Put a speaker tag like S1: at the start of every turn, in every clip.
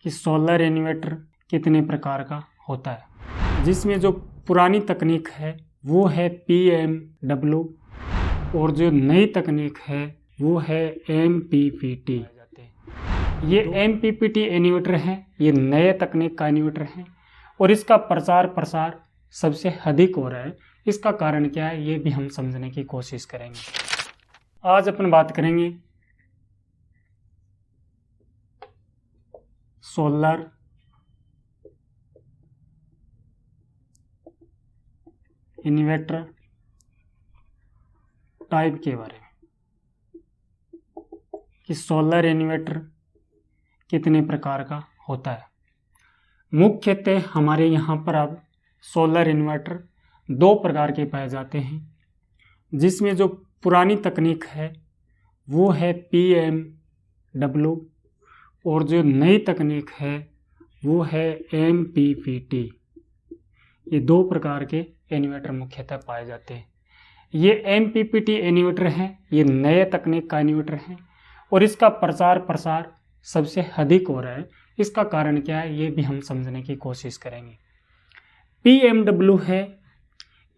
S1: कि solar inverter कितने प्रकार का होता है, जिसमें जो पुरानी तकनीक है वो है PMW और जो नई तकनीक है वो है MPPT। ये MPPT इन्वर्टर है, ये नए तकनीक का इन्वर्टर है और इसका प्रचार प्रसार सबसे अधिक हो रहा है। इसका कारण क्या है ये भी हम समझने की कोशिश करेंगे। आज अपन बात करेंगे सोलर इन्वर्टर टाइप के बारे में कि सोलर इन्वर्टर कितने प्रकार का होता है। मुख्यतः हमारे यहाँ पर अब सोलर इन्वर्टर दो प्रकार के पाए जाते हैं, जिसमें जो पुरानी तकनीक है वो है PMW और जो नई तकनीक है वो है MPPT। ये दो प्रकार के इन्वर्टर मुख्यतः पाए जाते हैं। ये MPPT इन्वर्टर है, ये नए तकनीक का इन्वर्टर है और इसका प्रचार प्रसार सबसे अधिक हो रहा है। इसका कारण क्या है ये भी हम समझने की कोशिश करेंगे। PMW है,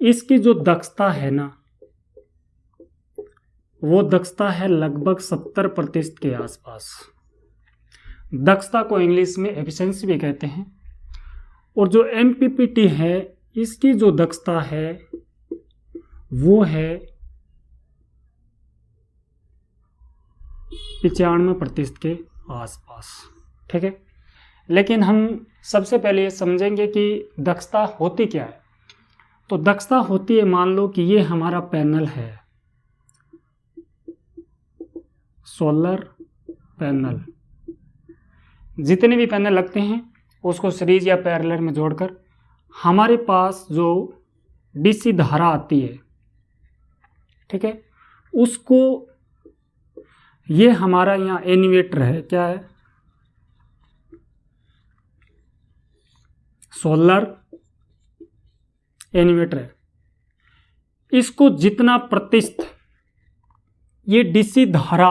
S1: इसकी जो दक्षता है ना वो दक्षता है लगभग 70% के आसपास। दक्षता को इंग्लिश में एफिशिएंसी भी कहते हैं। और जो MPPT है इसकी जो दक्षता है वो है 95% के आसपास। ठीक है, लेकिन हम सबसे पहले ये समझेंगे कि दक्षता होती क्या है। तो दक्षता होती है, मान लो कि ये हमारा पैनल है, सोलर पैनल। जितने भी पैनल लगते हैं उसको सीरीज या पैरेलल में जोड़कर हमारे पास जो DC धारा आती है, ठीक है, उसको ये हमारा यहाँ इन्वर्टर है, क्या है, सोलर इन्वर्टर है। इसको जितना प्रतिशत ये DC धारा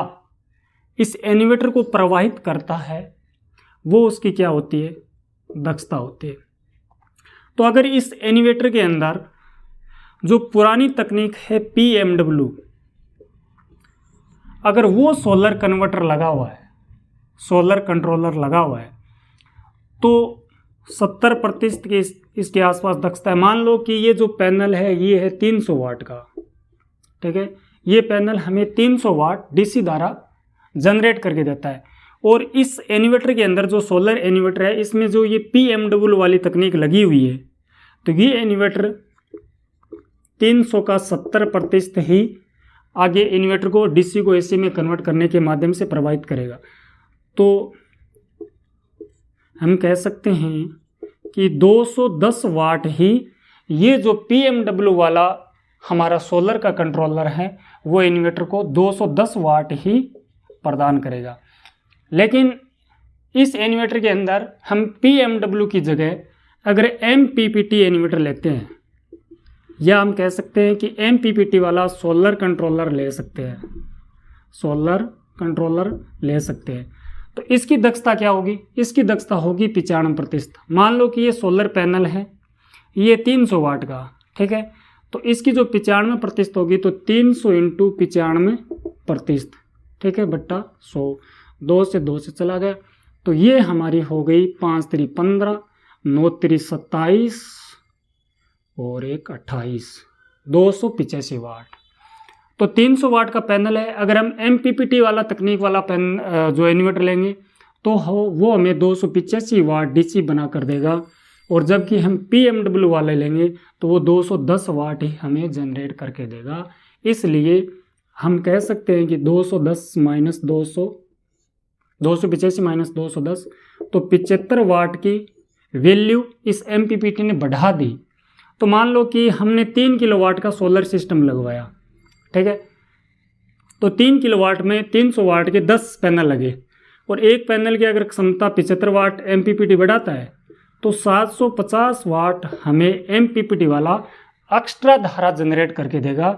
S1: इस इन्वर्टर को प्रवाहित करता है वो उसकी क्या होती है, दक्षता होती है। तो अगर इस इन्वर्टर के अंदर जो पुरानी तकनीक है PMW, अगर वो सोलर कन्वर्टर लगा हुआ है, सोलर कंट्रोलर लगा हुआ है, तो 70% के इसके आसपास दक्षता है। मान लो कि ये जो पैनल है ये है 300 वाट का, ठीक है, ये पैनल हमें 300 वाट DC धारा जनरेट करके देता है। और इस इन्वर्टर के अंदर जो सोलर इन्वर्टर है इसमें जो ये PMW वाली तकनीक लगी हुई है, तो ये इन्वर्टर 300 का 70% ही आगे इन्वर्टर को DC को AC में कन्वर्ट करने के माध्यम से प्रभावित करेगा। तो हम कह सकते हैं कि 210 वाट ही ये जो PMW वाला हमारा सोलर का कंट्रोलर है वो इन्वर्टर को 210 वाट ही प्रदान करेगा। लेकिन इस इन्वर्टर के अंदर हम PMW की जगह अगर MPPT इन्वर्टर लेते हैं, या हम कह सकते हैं कि MPPT वाला सोलर कंट्रोलर ले सकते हैं, सोलर कंट्रोलर ले सकते हैं, तो इसकी दक्षता क्या होगी, इसकी दक्षता होगी 95%। मान लो कि ये सोलर पैनल है, ये 300 वाट का, ठीक है, तो इसकी जो 95% होगी तो 300 × 95%, ठीक है, बट्टा 100, 2 से 2 से चला गया, तो ये हमारी हो गई 5 3 15, 9 3 27 और 1 28, 285 वाट। तो 300 वाट का पैनल है। अगर हम MPPT वाला तकनीक वाला जो इन्वर्टर लेंगे तो वो हमें 285 वाट DC बना कर देगा, और जबकि हम PMW वाले लेंगे तो वो 210 वाट ही हमें जनरेट करके देगा। इसलिए हम कह सकते हैं कि 210 माइनस 200, 285 माइनस 210, तो 75 वाट की वैल्यू इस MPPT ने बढ़ा दी। तो मान लो कि हमने 3 किलोवाट का सोलर सिस्टम लगवाया, ठीक है, तो 3 किलोवाट में 300 वाट के 10 पैनल लगे, और एक पैनल की अगर क्षमता 75 वाट MPPT बढ़ाता है तो 750 वाट हमें MPPT वाला एक्स्ट्रा धारा जनरेट करके देगा,